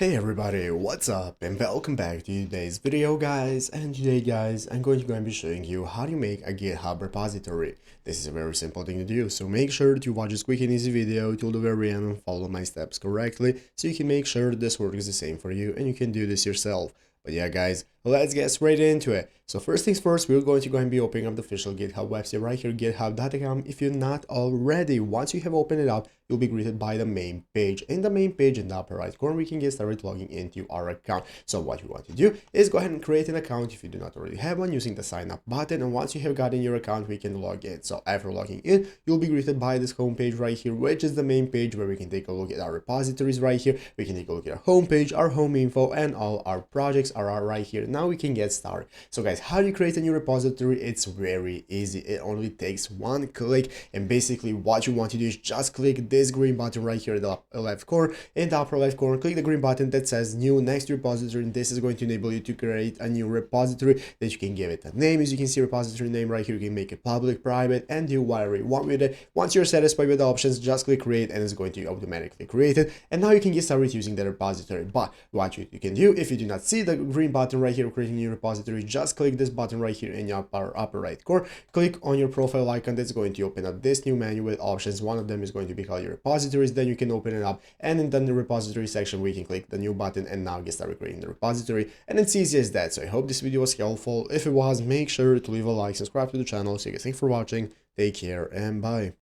Hey everybody, what's up and welcome back to today's video guys. And today guys I'm going to be showing you how to make a GitHub repository. This is a very simple thing to do, so make sure to watch this quick and easy video till the very end and follow my steps correctly so you can make sure this works the same for you and you can do this yourself. But yeah guys, let's get straight into it. So first things first, we're going to go and be opening up the official GitHub website right here, github.com. If you're not already, once you have opened it up, you'll be greeted by the main page. In the main page in the upper right corner, we can get started logging into our account. So what you want to do is go ahead and create an account if you do not already have one using the sign up button. And once you have gotten your account, we can log in. So after logging in, you'll be greeted by this home page right here, which is the main page where we can take a look at our repositories right here. We can take a look at our home page, our home info, and all our projects are right here. Now we can get started. So guys, how do you create a new repository? It's very easy. It only takes one click, and basically what you want to do is just click this green button right here in the left corner. In the upper left corner, click the green button that says new next to repository, and this is going to enable you to create a new repository that you can give it a name. As you can see, repository name right here, you can make it public, private, and do whatever you want with it. Once you're satisfied with the options, just click create and it's going to automatically create it, and now you can get started using the repository. But what you can do, if you do not see the green button right here creating a new repository, just click this button right here in your upper right corner. Click on your profile icon. That's going to open up this new menu with options. One of them is going to be called your repositories. Then you can open it up, and in the repository section we can click the new button and now get started creating the repository. And it's easy as that. So I hope this video was helpful. If it was, make sure to leave a like, subscribe to the channel. So you guys, thanks for watching, take care, and bye.